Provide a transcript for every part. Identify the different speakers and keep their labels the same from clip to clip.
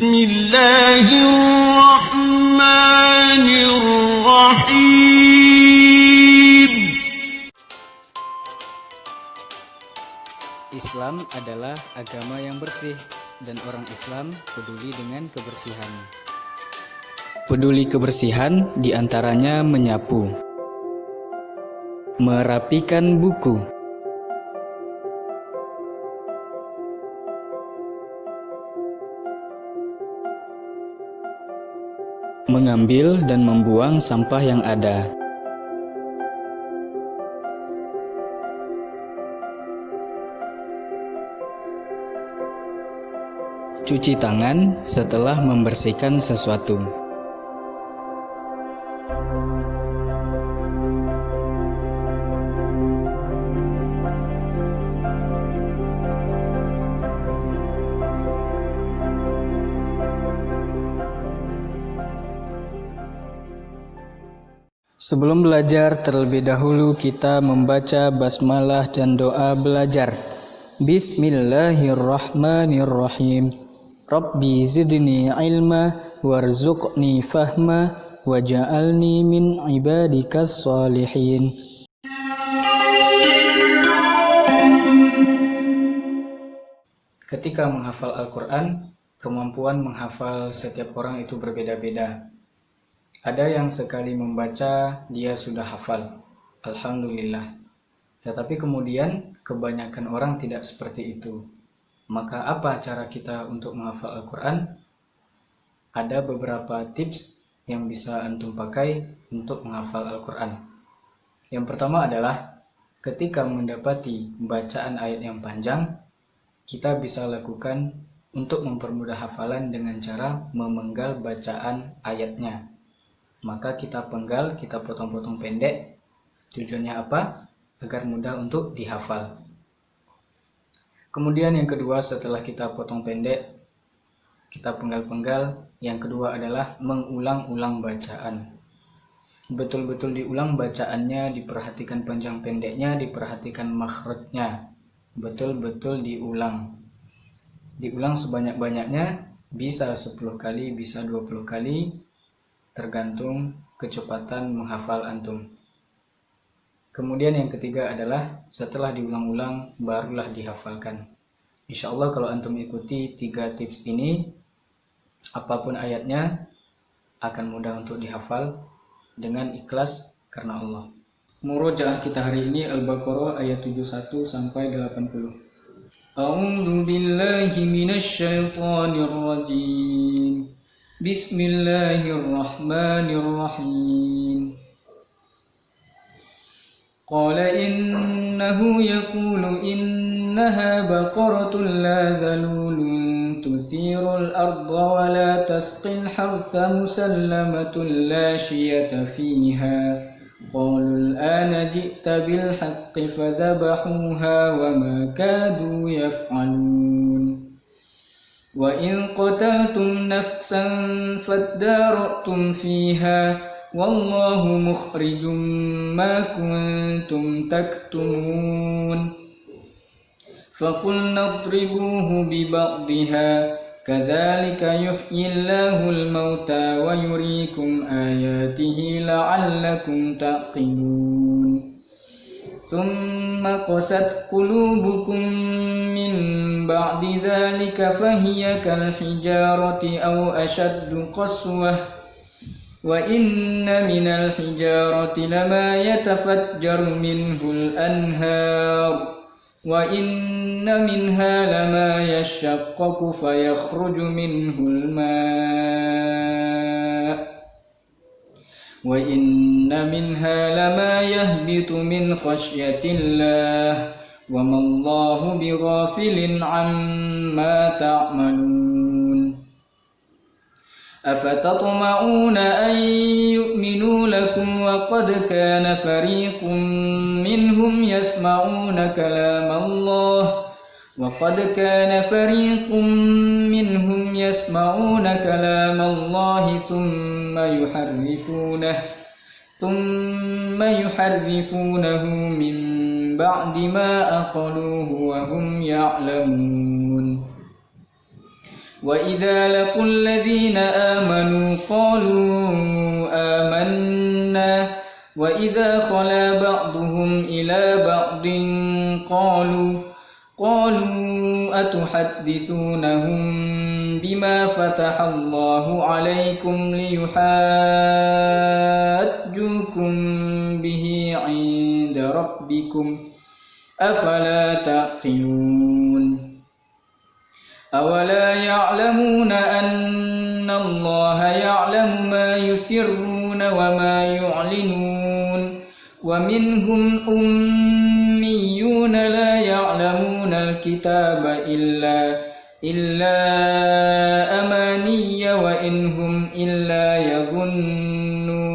Speaker 1: Bismillahirrahmanirrahim.
Speaker 2: Islam adalah agama yang bersih dan orang Islam peduli dengan kebersihan. Peduli kebersihan diantaranya menyapu, merapikan buku, mengambil dan membuang sampah yang ada, cuci tangan setelah membersihkan sesuatu. Sebelum belajar, terlebih dahulu kita membaca basmalah dan doa belajar. Bismillahirrahmanirrahim. Rabbi zidni ilma warzuqni fahma waj'alni min ibadikas salihin. Ketika menghafal Al-Quran, kemampuan menghafal setiap orang itu berbeda-beda. Ada yang sekali membaca, dia sudah hafal. Alhamdulillah. Tetapi kemudian kebanyakan orang tidak seperti itu. Maka apa cara kita untuk menghafal Al-Quran? Ada beberapa tips yang bisa antum pakai untuk menghafal Al-Quran. Yang pertama adalah ketika mendapati bacaan ayat yang panjang, kita bisa lakukan untuk mempermudah hafalan dengan cara memenggal bacaan ayatnya. Maka kita penggal, kita potong-potong pendek. Tujuannya apa? Agar mudah untuk dihafal. Kemudian yang kedua, setelah kita potong pendek, kita penggal-penggal. Yang kedua adalah mengulang-ulang bacaan. Betul-betul diulang bacaannya, diperhatikan panjang pendeknya, diperhatikan makhrajnya. Betul-betul diulang. Diulang sebanyak-banyaknya, bisa 10 kali, bisa 20 kali, tergantung kecepatan menghafal antum. Kemudian yang ketiga adalah setelah diulang-ulang barulah dihafalkan. Insya Allah kalau antum ikuti 3 tips ini, apapun ayatnya akan mudah untuk dihafal dengan ikhlas karena Allah. Murojaah kita hari ini Al-Baqarah ayat 71 sampai 80. A'udzu billahi minasyaitonir rajim. Bismillahirrahmanirrahim. Qala innahu yaqulu innaha baqaratun la zalulun tuthirul arda wa la tasqil hartha musallamatun la shiyata fiha. Qalu al-ana ji'ta bil haqqi fadhabahuha wa ma kadu yaf'alun. وَإِنْ قَتَلْتُمْ نَفْسًا فَادَّارَأْتُمْ فِيهَا وَاللَّهُ مُخْرِجٌ مَا كُنْتُمْ تَكْتُمُونَ فَقُلْنَا اضْرِبُوهُ بِبَعْضِهَا كَذَلِكَ يُحْيِي اللَّهُ الْمَوْتَى وَيُرِيكُمْ آيَاتِهِ لَعَلَّكُمْ تَعْقِلُونَ ثُمَّ قَسَتْ قُلُوبُكُمْ مِنْ بَعْدِ ذَلِكَ فَهِيَ كَالْحِجَارَةِ أَوْ أَشَدُّ قَسْوَةً وَإِنَّ مِنَ الْحِجَارَةِ لَمَا يَتَفَجَّرُ مِنْهُ الْأَنْهَارُ وَإِنَّ مِنْهَا لَمَا يَشَّقَّقُ فَيَخْرُجُ مِنْهُ الْمَاءُ وَإِنَّ مِنْهَا لَمَا يَهْبِطُ مِنْ خَشْيَةِ اللَّهِ وَمَا اللَّهُ بِغَافِلٍ عَمَّا تَعْمَلُونَ أَفَتَطْمَعُونَ أَنْ يُؤْمِنُوا لَكُمْ وَقَدْ كَانَ فَرِيقٌ مِّنْهُمْ يَسْمَعُونَ كَلَامَ اللَّهِ وَقَدْ كَانَ فَرِيقٌ مِّنْهُمْ يَسْمَعُونَ كَلَامَ اللَّهِ ثُمَّ يُحَرِّفُونَهُ مِنْ بَعْدِ مَا أَقَلُوهُ وَهُمْ يَعْلَمُونَ وإذا لقوا الذين آمنوا قالوا آمنا وإذا خلا بعضهم إلى بعض قالوا أتحدثونهم بما فتح الله عليكم ليحاجوكم به عند ربكم أفلا تعقلون أولا يعلمون أن الله يعلم ما يسرون وما يعلنون ومنهم أميون لا يعلمون الكتاب إلا أماني وإن هم إلا يظنون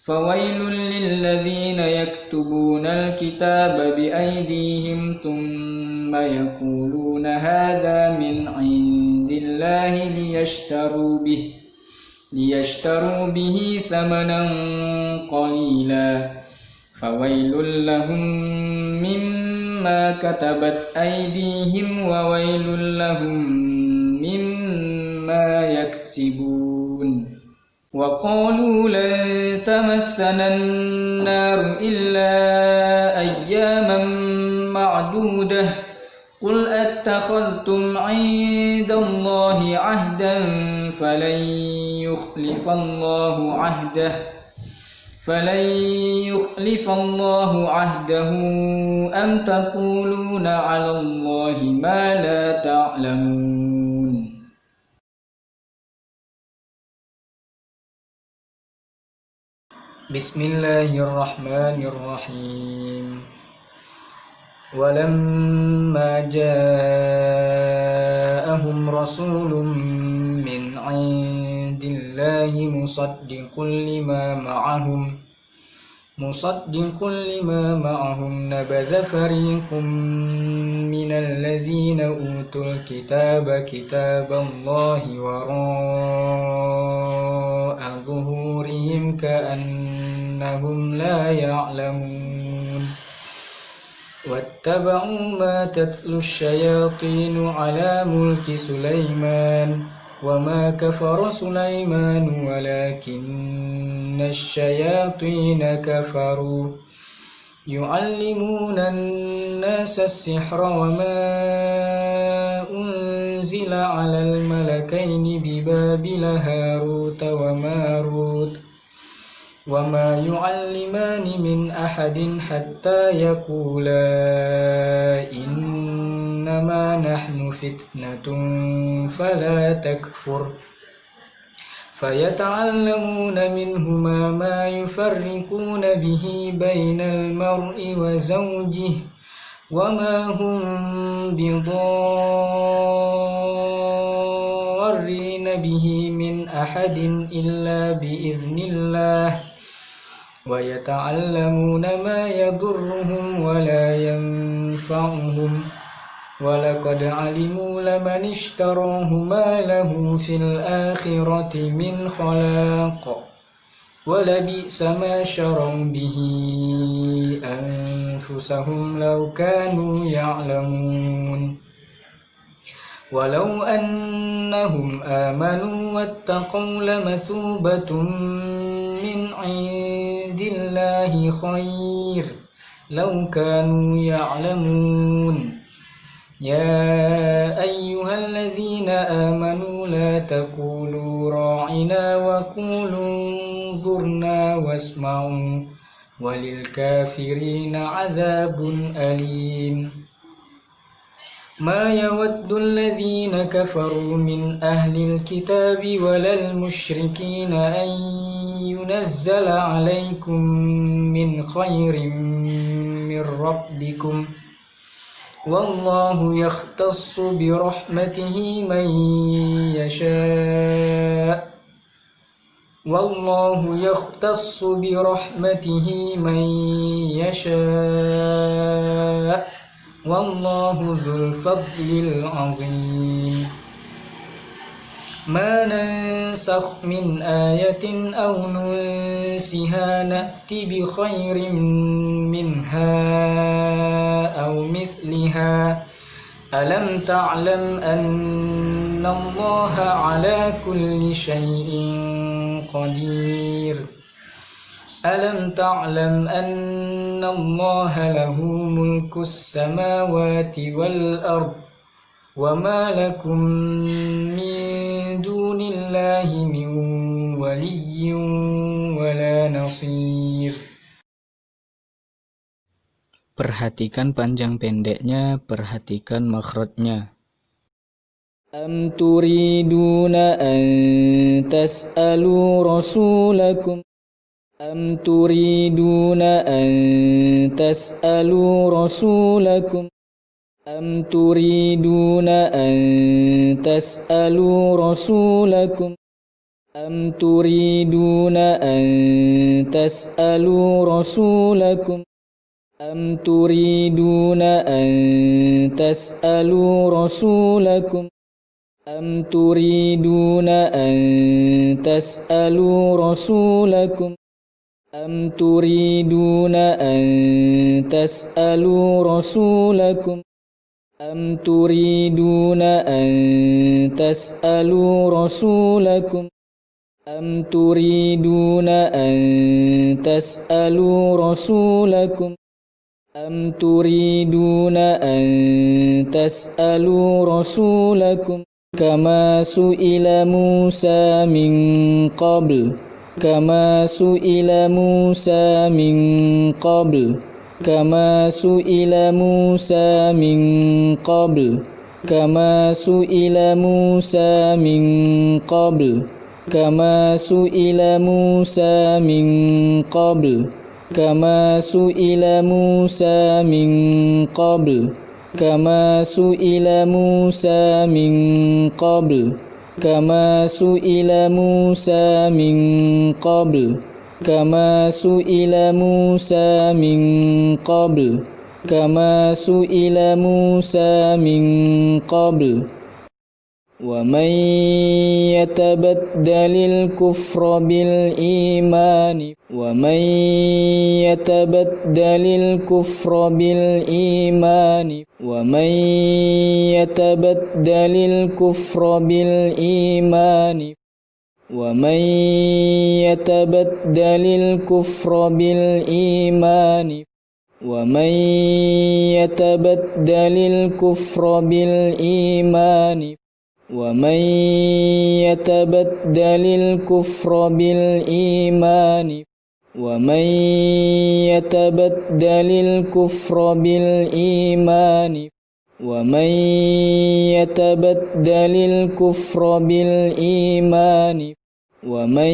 Speaker 2: فويل للذين يكتبون الكتاب بأيديهم ثم يقولون هذا من عند الله ليشتروا به ثمنا قليلا فويل لهم مما كتبت أيديهم وويل لهم مما يكسبون وقالوا لن تمسنا النار إلا أياما معدودة قل أتخذتم عند الله عهدا فلن يخلف الله عهده أم تقولون على الله ما لا تعلمون. بسم الله الرحمن الرحيم. ولما جاءهم رسول من عند الله مصدق لما معهم نبذ فريق من الذين أوتوا الكتاب كتاب الله وراء ظهورهم كأنهم لا يعلمون واتبعوا ما تتلو الشياطين على ملك سليمان وما كفر سليمان ولكن الشياطين كفروا يعلمون الناس السحر وما أنزل على الملكين ببابل هاروت وماروت وما يعلمان من أحد حتى يقولا إنما نحن فتنة فلا تكفر فيتعلمون منهما ما يفرقون به بين المرء وزوجه وما هم بضارين به من أحد إلا بإذن الله ويتعلمون ما يضرهم ولا ينفعهم ولقد علموا لمن اشتراه ما له في الآخرة من خلاق ولبئس ما شروا به أنفسهم لو كانوا يعلمون ولو أنهم آمنوا واتقوا لمثوبة من عند الله خير لو كانوا يعلمون يا أيها الذين آمنوا لا تقولوا راعنا وقولوا انظرنا واسمعوا وللكافرين عذاب أليم ما يود الذين كفروا من أهل الكتاب ولا المشركين أن ينزل عليكم من خير من ربكم والله يختص برحمته من يشاء والله ذو الفضل العظيم ما ننسخ من آية أو ننسها نأتي بخير منها أو مثلها ألم تعلم أن الله على كل شيء قدير ألم تعلم أن الله له ملك السماوات والأرض وما لكم من دون الله من ولي ولا نصير. Perhatikan panjang pendeknya, perhatikan makhrajnya. Am turiduna an tas'alu rasulakum Am turiduna an tas'alu rasulakum Am turiduna an tas'alu rasulakum Am turiduna an tas'alu rasulakum Am turiduna an tas'alu rasulakum Am turiduna an tas'alu rasulakum Am turiduna an tas'alu rasulakum Am turiduna an tas'alu rasulakum Am turiduna an tas'alu rasulakum Am turiduna an tas'alu rasulakum Kama su'ila Musa min qabl Kama su'ila Musa min qabl Kama su'ila Musa min qabl Kama su'ila Musa min qabl Kama su'ila Musa min qabl Kama su'ila Musa min qabl Kama su'ila Musa min qabl Kama su'ila Musa min qabl Kama su'ila Musa min qabl Kama su'ila Musa min qabl ومن يتبدل الكفر بالإيمان ومن يتبدل الكفر بالإيمان ومن يتبدل الكفر بالإيمان ومن يتبدل الكفر بالإيمان ومن يتبدل الكفر بالإيمان ومن يتبدل الكفر بالإيمان ومن يتبدل الكفر بالإيمان ومن يتبدل الكفر بالإيمان ومن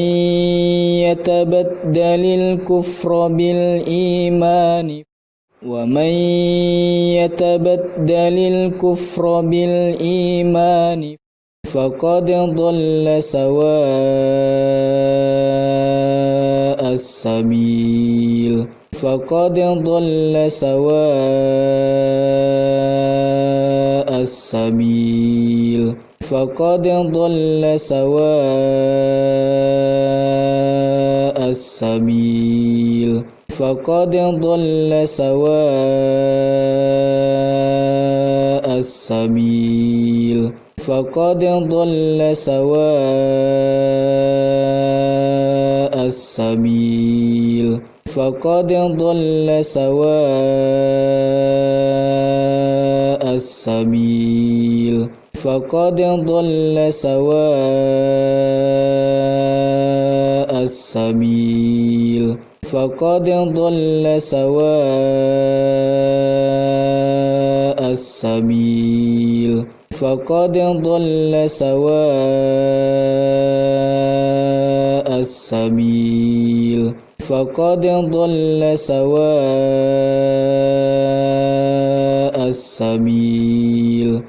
Speaker 2: يتبدل الكفر بالإيمان ومن يتبدل الكفر بالإيمان فقد ضل سواء السبيل فقد ضل سواء السبيل فقد ضل سواء السبيل فقد ضل سواء السبيل فقد ضل سواء السبيل فقد ضل سواء السبيل فقد ضل سواء السبيل فقد ضل سواء السبيل فقد ضل سواء السبيل فقد ضل سواء السبيل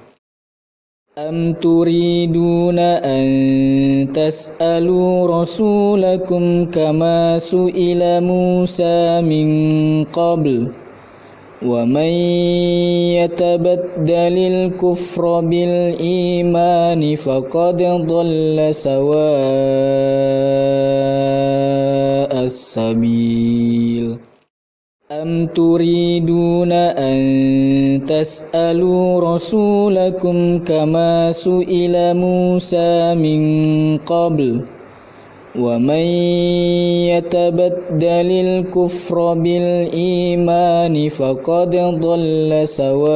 Speaker 2: أم تريدون أن تسألوا رسولكم كما سئل موسى من قبل ومن يتبدل الكفر بالإيمان فقد ضل سواء السبيل أم تريدون أن تسألوا رسولكم كما سئل موسى من قبل ومن يتبدل الكفر بالإيمان فقد ضل سواء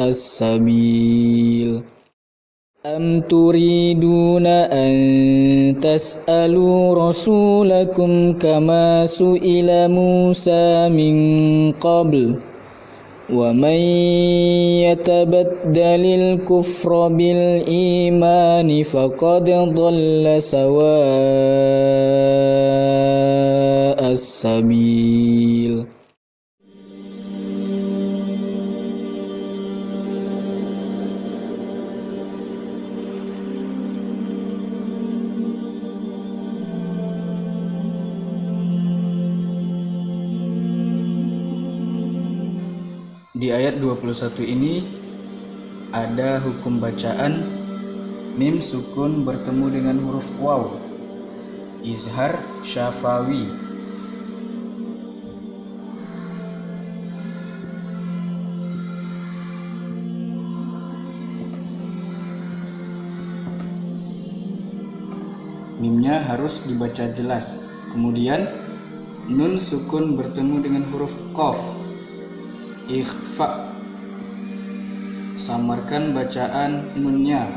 Speaker 2: السبيل أم تريدون أن تسألوا رسولكم كما سئل موسى من قبل ومن يتبدل الكفر بالإيمان فقد ضل سواء السبيل. Di ayat 21 ini ada hukum bacaan mim sukun bertemu dengan huruf waw, izhar syafawi. Mimnya harus dibaca jelas. Kemudian nun sukun bertemu dengan huruf qaf, ikhfa. Samarkan bacaan nunnya,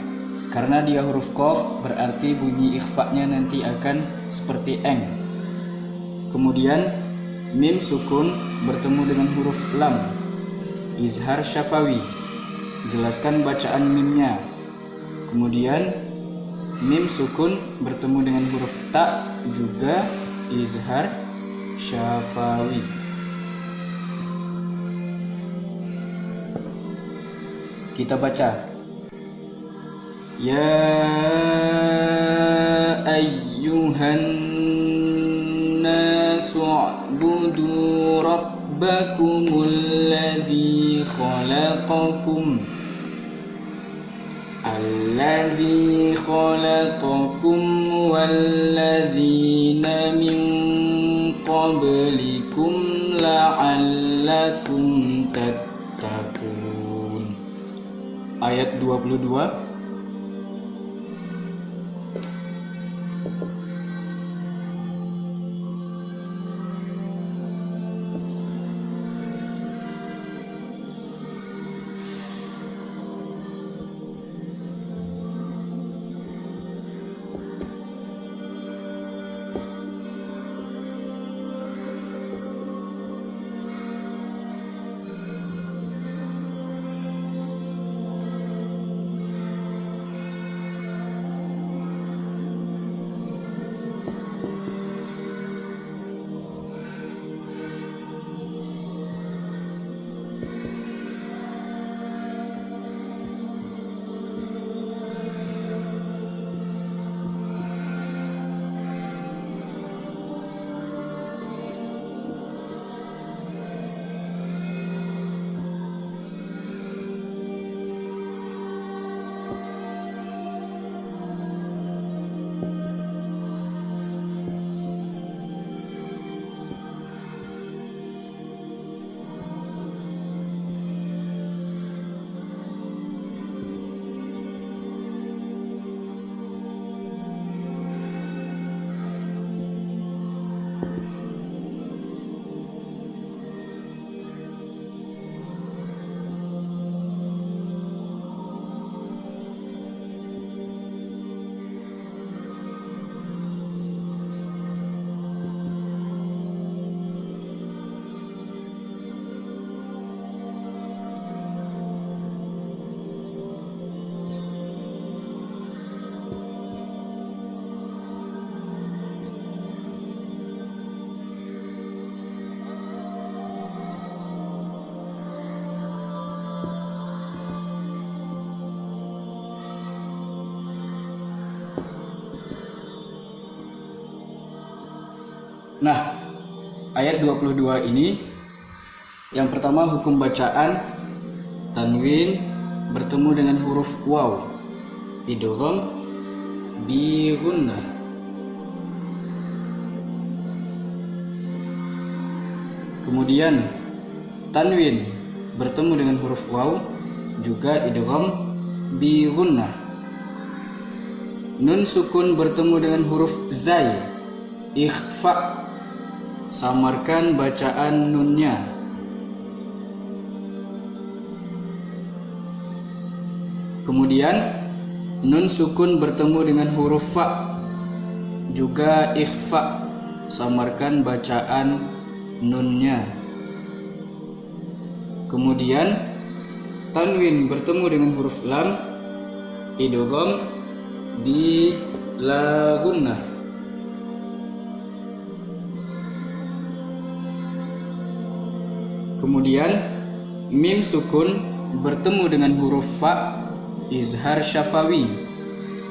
Speaker 2: karena dia huruf qaf berarti bunyi ikhfa-nya nanti akan seperti eng. Kemudian mim sukun bertemu dengan huruf lam, izhar syafawi. Jelaskan bacaan mimnya. Kemudian mim sukun bertemu dengan huruf ta, juga izhar syafawi. Kita baca. Ya ayyuhan nasu u'budu rabbakumul ladzi khalaqakum alladzi khalaqakum walladzina min qablikum la'allakum tattaqun. Ayat 22. Nah, ayat 22 ini yang pertama hukum bacaan tanwin bertemu dengan huruf waw, idgham bi gunnah. Kemudian tanwin bertemu dengan huruf waw juga idgham bi gunnah. Nun sukun bertemu dengan huruf zai, ikhfa, samarkan bacaan nunnya. Kemudian nun sukun bertemu dengan huruf fa, juga ikhfa, samarkan bacaan nunnya. Kemudian tanwin bertemu dengan huruf lam, idgham bi la gunnah. Kemudian mim sukun bertemu dengan huruf fa, izhar syafawi,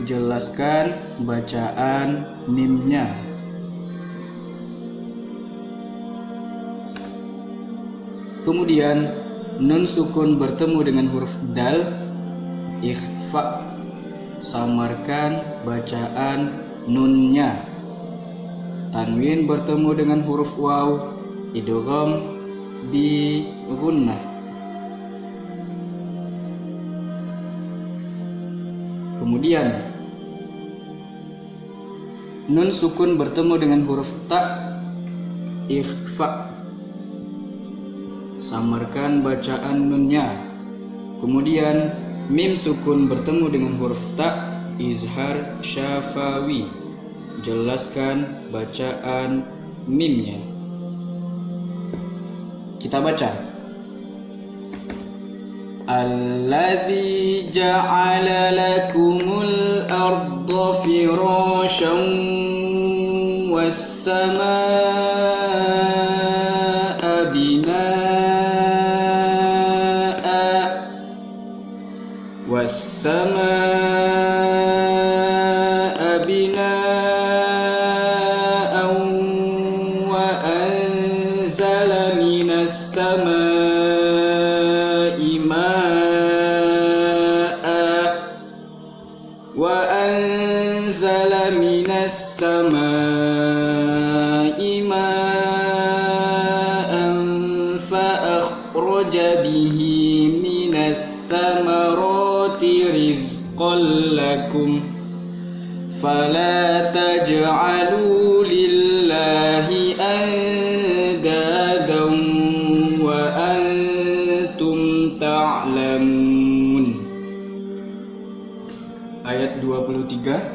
Speaker 2: jelaskan bacaan mimnya. Kemudian nun sukun bertemu dengan huruf dal, ikhfa, samarkan bacaan nunnya. Tanwin bertemu dengan huruf waw, idgham bi gunnah. Kemudian nun sukun bertemu dengan huruf ta, ikhfa, samarkan bacaan nunnya. Kemudian mim sukun bertemu dengan huruf ta, izhar syafawi, jelaskan bacaan mimnya. Kita baca. Alladzi ja'ala lakumul arda firasyan was samaa'a binaa'a was samaa'a binaa'an wa anzala minas samaa'i وأنزل من السماء ماء فأخرج به من الثمرات رزقا لكم فلا تجعلوا لله أندادا وأنتم تعلمون. Ayat 23.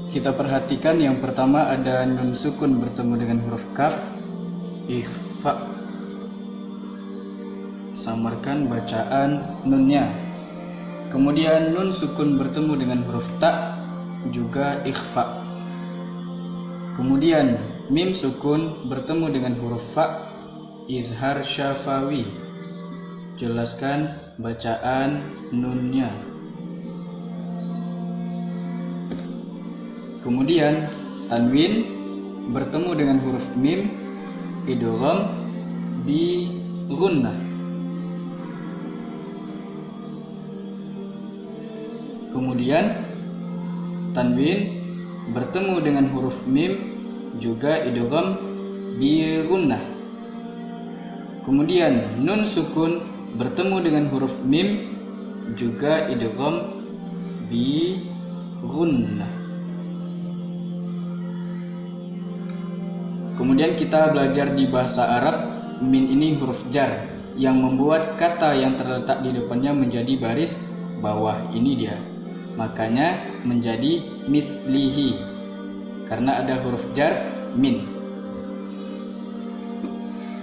Speaker 2: Kita perhatikan yang pertama ada nun sukun bertemu dengan huruf kaf, ikhfa, samarkan bacaan nunnya. Kemudian nun sukun bertemu dengan huruf ta, juga ikhfa. Kemudian mim sukun bertemu dengan huruf fa, izhar syafawi. Jelaskan bacaan nunnya. Kemudian tanwin bertemu dengan huruf mim, idgham bi gunnah. Kemudian tanwin bertemu dengan huruf mim, juga idgham bi gunnah. Kemudian nun sukun bertemu dengan huruf mim, juga idgham bi gunnah. Kemudian kita belajar di bahasa Arab, min ini huruf jar yang membuat kata yang terletak di depannya menjadi baris bawah. Ini dia. Makanya menjadi mislihi karena ada huruf jar min.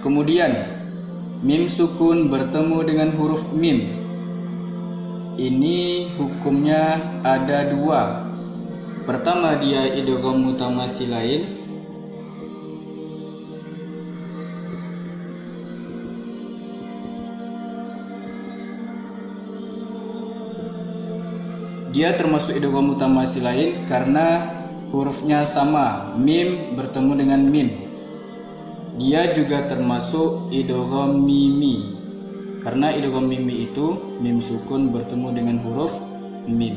Speaker 2: Kemudian mim sukun bertemu dengan huruf mim. Ini hukumnya ada dua. Pertama, dia idgham mutamathilain. Dia termasuk idgham mutamathilain karena hurufnya sama, mim bertemu dengan mim. Dia juga termasuk idgham mimi karena idgham mimi itu mim sukun bertemu dengan huruf mim.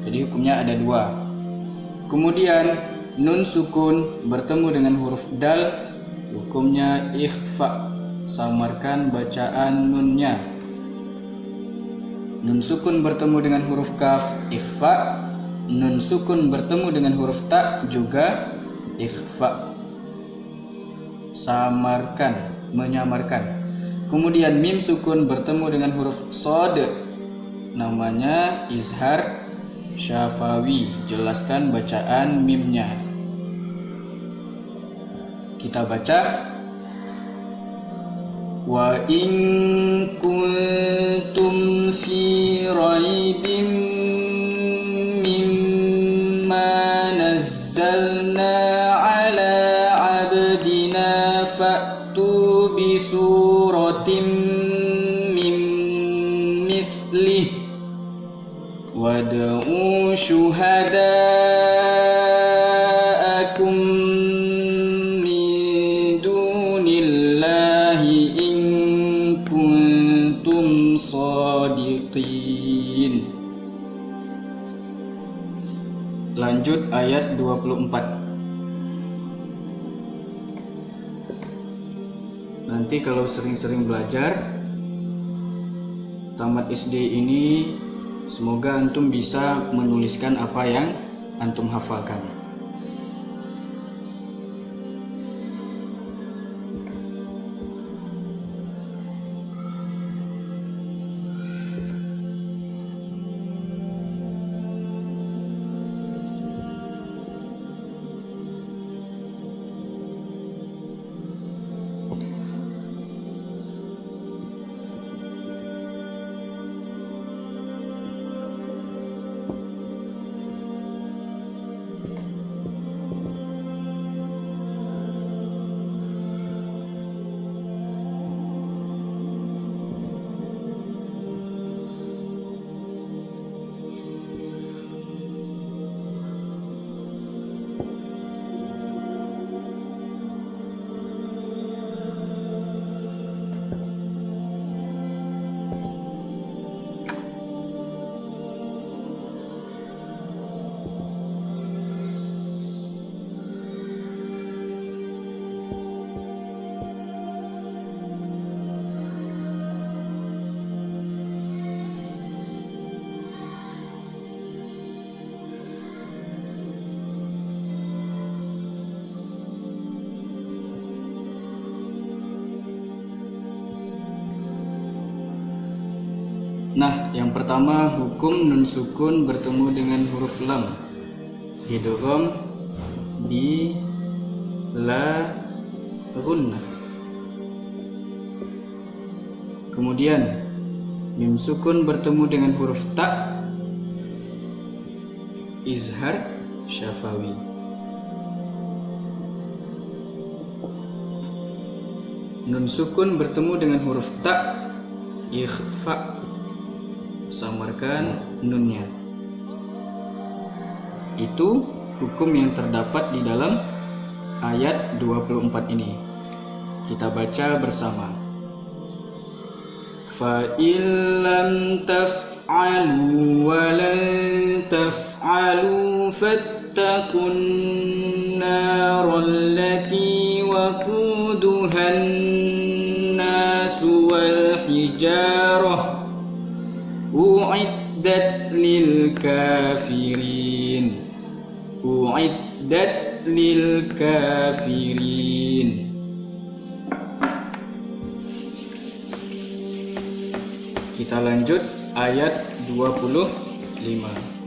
Speaker 2: Jadi hukumnya ada dua. Kemudian nun sukun bertemu dengan huruf dal, hukumnya ikhfa, samarkan bacaan nunnya. Nun sukun bertemu dengan huruf kaf, ikhfa. Nun sukun bertemu dengan huruf ta, juga ikhfa, samarkan, menyamarkan. Kemudian mim sukun bertemu dengan huruf shad, namanya izhar syafawi. Jelaskan bacaan mimnya. Kita baca, wa in kuntum fi raibim mimma nazzalna ala abdina fa'tu bi suratim min mithlih wad'u syuhada'akum min dunillahi in kuntum shadiqin. Lanjut ayat 24. Nanti kalau sering-sering belajar tamat SD ini, semoga antum bisa menuliskan apa yang antum hafalkan. Nah, yang pertama hukum nun sukun bertemu dengan huruf lam, idgham bi la gunnah. Kemudian mim sukun bertemu dengan huruf ta, izhar syafawi. Nun sukun bertemu dengan huruf ta, ikhfa, samarkan nunnya. Itu hukum yang terdapat di dalam ayat 24 ini. Kita baca bersama. Fa illam taf'alu wa lan taf'alu fattaqun naral lati waquduhan nasu wal hijarah u'iddat lil kafirin. U'iddat lil kafirin. Kita lanjut ayat 25.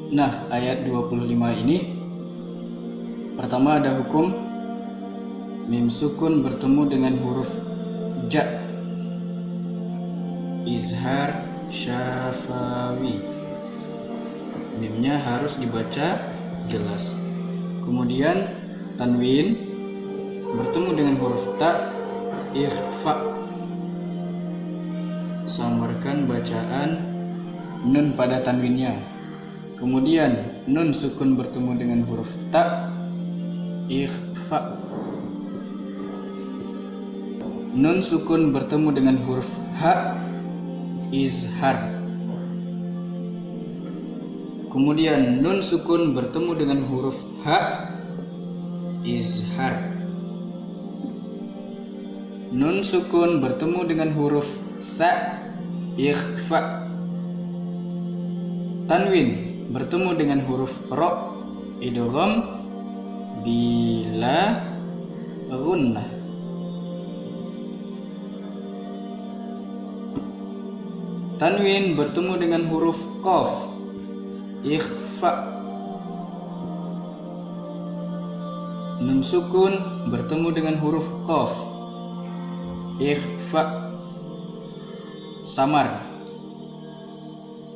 Speaker 2: Nah, ayat 25 ini pertama ada hukum mim sukun bertemu dengan huruf ja, izhar syafawi. Mimnya harus dibaca jelas. Kemudian tanwin bertemu dengan huruf ta, ikhfa, samarkan bacaan nun pada tanwinnya. Kemudian nun sukun bertemu dengan huruf ta, ikhfa. Nun sukun bertemu dengan huruf ha, izhar. Kemudian nun sukun bertemu dengan huruf ha, izhar. Nun sukun bertemu dengan huruf sa, ikhfa. Tanwin bertemu dengan huruf ro, idgham bila gunnah. Tanwin bertemu dengan huruf qaf, ikhfa. Nun sukun bertemu dengan huruf qaf, ikhfa, samar.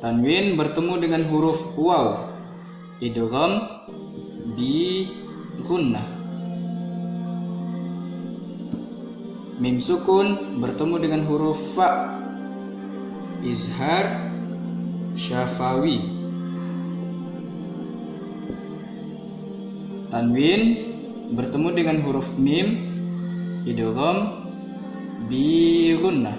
Speaker 2: Tanwin bertemu dengan huruf waw, idgham bi gunnah. Mim sukun bertemu dengan huruf fa, izhar syafawi. Tanwin bertemu dengan huruf mim, idgham bi gunnah.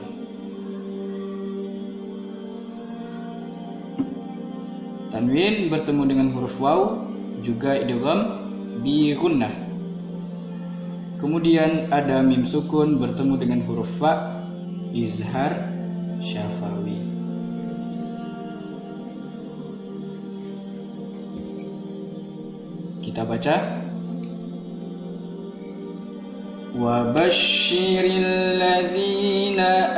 Speaker 2: Tanwin bertemu dengan huruf waw, juga idgham bi gunnah. Kemudian ada mim sukun bertemu dengan huruf fa, izhar syafawi. Kita baca. Wa basyiril ladzina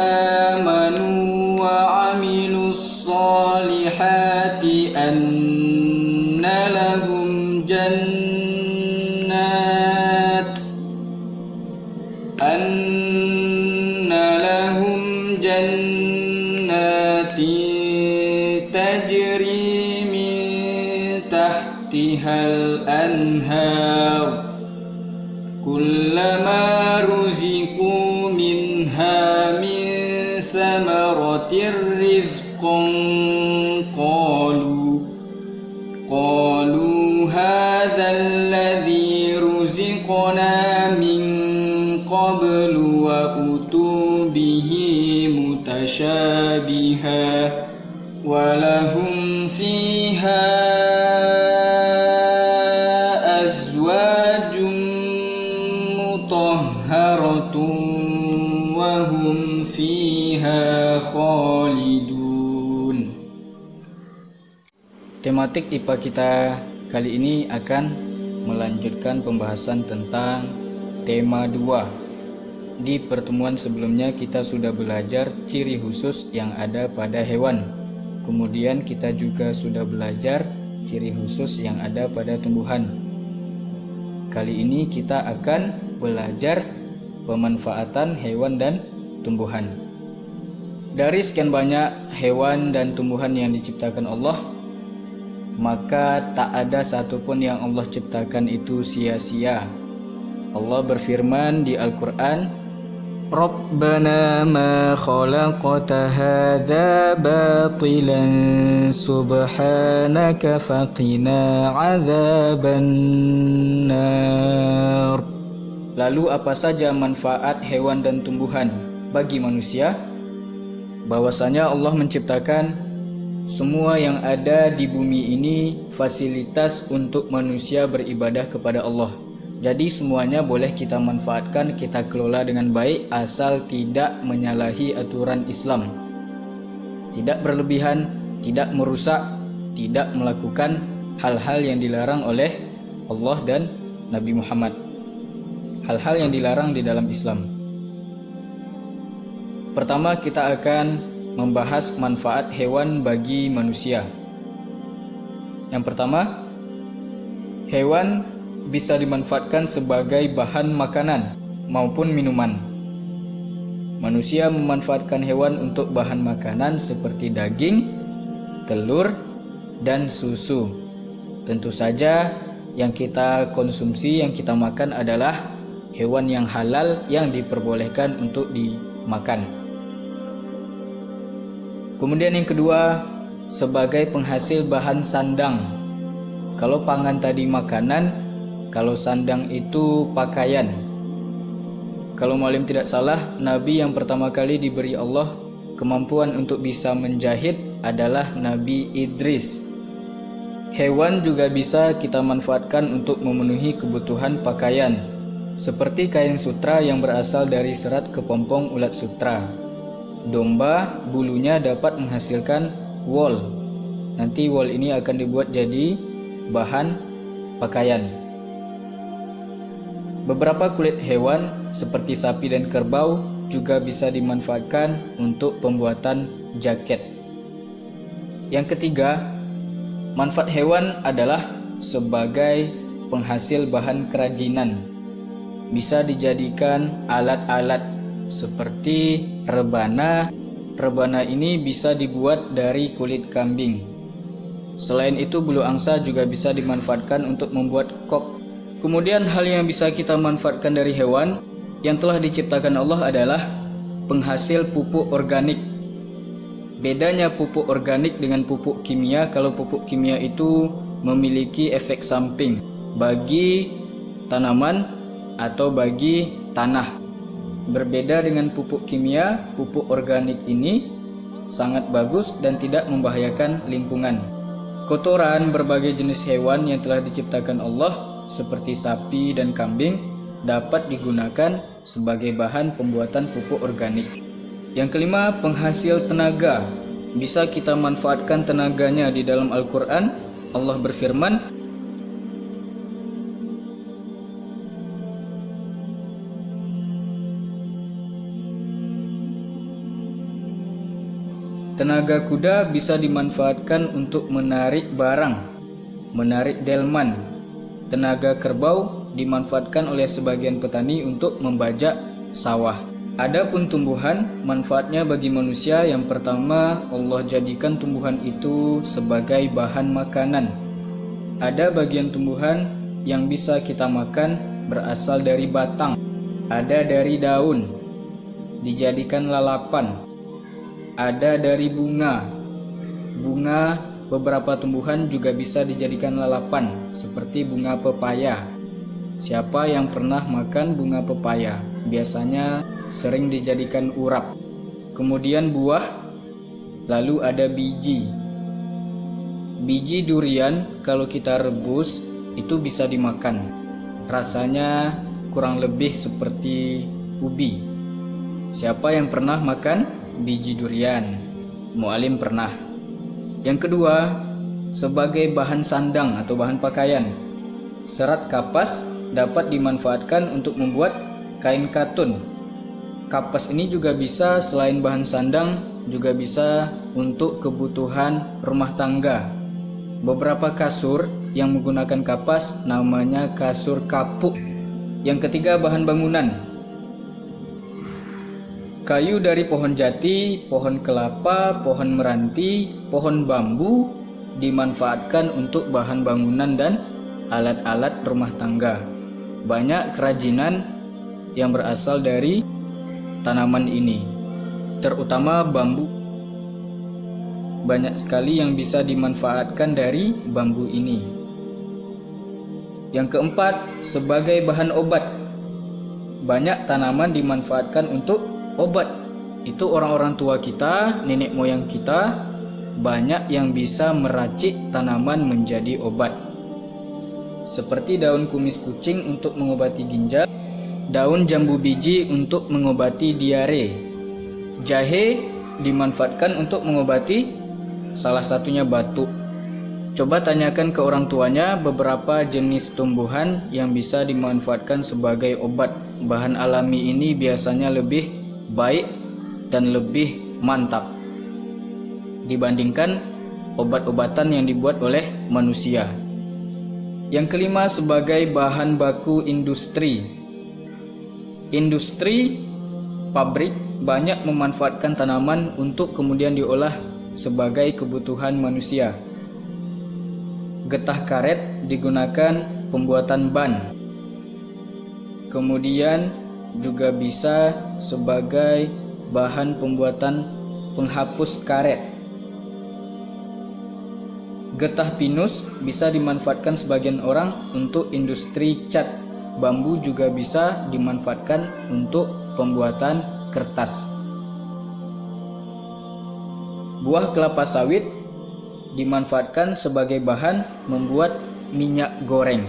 Speaker 2: amanu wa amilus solihati anna lahum jannati tajri min tahtihal anhar kullama ruziqu minha min samaratir rizqan qalu hadha alladhi ruziqna min qablu wa utu bihi mutasyabiha wa lahum fiha azwajum mutahharatun wa hum fiha khalidun. Tematik IPA kita kali ini akan melanjutkan pembahasan tentang tema 2. Di pertemuan sebelumnya kita sudah belajar ciri khusus yang ada pada hewan. Kemudian kita juga sudah belajar ciri khusus yang ada pada tumbuhan. Kali ini kita akan belajar pemanfaatan hewan dan tumbuhan. Dari sekian banyak hewan dan tumbuhan yang diciptakan Allah, maka tak ada satupun yang Allah ciptakan itu sia-sia. Allah berfirman di Al-Quran, Rabbana ma khalaqta hadza batilan subhanaka faqina azabannar. Lalu apa saja manfaat hewan dan tumbuhan bagi manusia? Bahwasanya Allah menciptakan semua yang ada di bumi ini fasilitas untuk manusia beribadah kepada Allah. Jadi semuanya boleh kita manfaatkan, kita kelola dengan baik asal tidak menyalahi aturan Islam. Tidak berlebihan, tidak merusak, tidak melakukan hal-hal yang dilarang oleh Allah dan Nabi Muhammad. Hal-hal yang dilarang di dalam Islam. Pertama kita akan membahas manfaat hewan bagi manusia. Yang pertama, hewan bisa dimanfaatkan sebagai bahan makanan maupun minuman. Manusia memanfaatkan hewan untuk bahan makanan seperti daging, telur, dan susu. Tentu saja yang kita konsumsi, yang kita makan adalah hewan yang halal yang diperbolehkan untuk dimakan. Kemudian yang kedua, sebagai penghasil bahan sandang. Kalau pangan tadi makanan, kalau sandang itu pakaian. Kalau maklum tidak salah, Nabi yang pertama kali diberi Allah kemampuan untuk bisa menjahit adalah Nabi Idris. Hewan juga bisa kita manfaatkan untuk memenuhi kebutuhan pakaian, seperti kain sutra yang berasal dari serat kepompong ulat sutra. Domba bulunya dapat menghasilkan wool. Nanti wool ini akan dibuat jadi bahan pakaian. Beberapa kulit hewan seperti sapi dan kerbau juga bisa dimanfaatkan untuk pembuatan jaket. Yang ketiga, manfaat hewan adalah sebagai penghasil bahan kerajinan. Bisa dijadikan alat-alat seperti rebana. Rebana ini bisa dibuat dari kulit kambing. Selain itu, bulu angsa juga bisa dimanfaatkan untuk membuat kok. Kemudian hal yang bisa kita manfaatkan dari hewan yang telah diciptakan Allah adalah penghasil pupuk organik. Bedanya pupuk organik dengan pupuk kimia, kalau pupuk kimia itu memiliki efek samping bagi tanaman atau bagi tanah. Berbeda dengan pupuk kimia, pupuk organik ini sangat bagus dan tidak membahayakan lingkungan. Kotoran berbagai jenis hewan yang telah diciptakan Allah seperti sapi dan kambing dapat digunakan sebagai bahan pembuatan pupuk organik. Yang kelima, penghasil tenaga. Bisa kita manfaatkan tenaganya di dalam Al-Quran. Allah berfirman, tenaga kuda bisa dimanfaatkan untuk menarik barang, menarik delman. Tenaga kerbau dimanfaatkan oleh sebagian petani untuk membajak sawah. Adapun tumbuhan, manfaatnya bagi manusia yang pertama, Allah jadikan tumbuhan itu sebagai bahan makanan. Ada bagian tumbuhan yang bisa kita makan berasal dari batang, ada dari daun, dijadikan lalapan, ada dari bunga. Beberapa tumbuhan juga bisa dijadikan lalapan, seperti bunga pepaya. Siapa yang pernah makan bunga pepaya? Biasanya sering dijadikan urap. Kemudian buah, lalu ada biji. Biji durian kalau kita rebus itu bisa dimakan. Rasanya kurang lebih seperti ubi. Siapa yang pernah makan biji durian? Mu'alim pernah. Yang kedua, sebagai bahan sandang atau bahan pakaian. Serat kapas dapat dimanfaatkan untuk membuat kain katun. Kapas ini juga bisa selain bahan sandang, juga bisa untuk kebutuhan rumah tangga. Beberapa kasur yang menggunakan kapas namanya kasur kapuk. Yang ketiga, bahan bangunan. Kayu dari pohon jati, pohon kelapa, pohon meranti, pohon bambu dimanfaatkan untuk bahan bangunan dan alat-alat rumah tangga. Banyak kerajinan yang berasal dari tanaman ini, terutama bambu. Banyak sekali yang bisa dimanfaatkan dari bambu ini. Yang keempat, sebagai bahan obat. Banyak tanaman dimanfaatkan untuk obat. Itu orang-orang tua kita, nenek moyang kita, banyak yang bisa meracik tanaman menjadi obat. Seperti daun kumis kucing untuk mengobati ginjal, daun jambu biji untuk mengobati diare. Jahe dimanfaatkan untuk mengobati salah satunya batuk. Coba tanyakan ke orang tuanya beberapa jenis tumbuhan yang bisa dimanfaatkan sebagai obat. Bahan alami ini biasanya lebih baik dan lebih mantap dibandingkan obat-obatan yang dibuat oleh manusia. Yang kelima, sebagai bahan baku industri. Industri pabrik banyak memanfaatkan tanaman untuk kemudian diolah sebagai kebutuhan manusia. Getah karet digunakan pembuatan ban. Kemudian juga bisa sebagai bahan pembuatan penghapus karet. Getah pinus bisa dimanfaatkan sebagian orang untuk industri cat. Bambu juga bisa dimanfaatkan untuk pembuatan kertas. Buah kelapa sawit dimanfaatkan sebagai bahan membuat minyak goreng.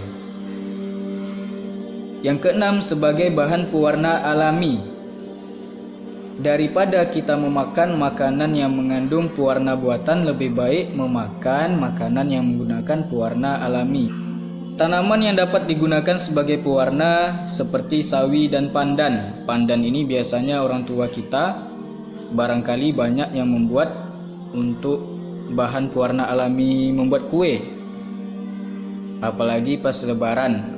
Speaker 2: Yang keenam, sebagai bahan pewarna alami. Daripada kita memakan makanan yang mengandung pewarna buatan, lebih baik memakan makanan yang menggunakan pewarna alami. Tanaman yang dapat digunakan sebagai pewarna seperti sawi dan pandan. Pandan ini biasanya orang tua kita barangkali banyak yang membuat untuk bahan pewarna alami membuat kue. Apalagi pas lebaran.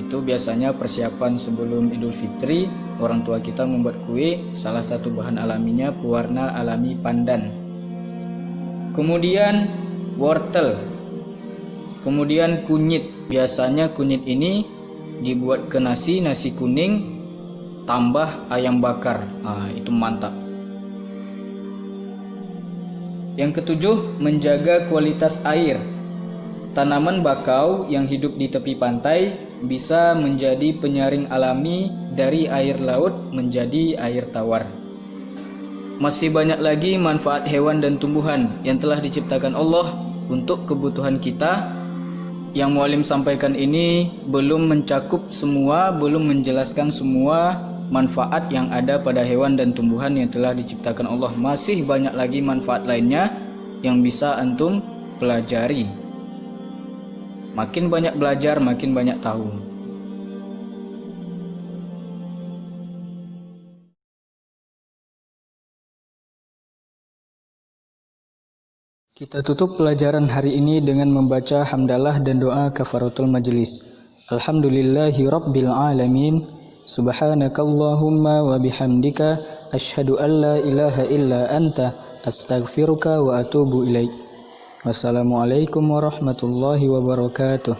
Speaker 2: Itu biasanya persiapan sebelum Idul Fitri, orang tua kita membuat kue, salah satu bahan alaminya pewarna alami pandan. Kemudian wortel. Kemudian kunyit. Biasanya kunyit ini dibuat ke nasi kuning tambah ayam bakar. Itu mantap. Yang ketujuh, menjaga kualitas air. Tanaman bakau yang hidup di tepi pantai bisa menjadi penyaring alami dari air laut menjadi air tawar. Masih banyak lagi manfaat hewan dan tumbuhan yang telah diciptakan Allah untuk kebutuhan kita. Yang Mualim sampaikan ini belum mencakup semua, belum menjelaskan semua manfaat yang ada pada hewan dan tumbuhan yang telah diciptakan Allah. Masih banyak lagi manfaat lainnya yang bisa antum pelajari. Makin banyak belajar, makin banyak tahu. Kita tutup pelajaran hari ini dengan membaca hamdalah dan doa kafaratul majlis. Alhamdulillahi rabbil alamin. Subhanakallahumma wa bihamdika asyhadu an la ilaha illa anta astaghfiruka wa atubu ilaik. Wassalamualaikum warahmatullahi wabarakatuh.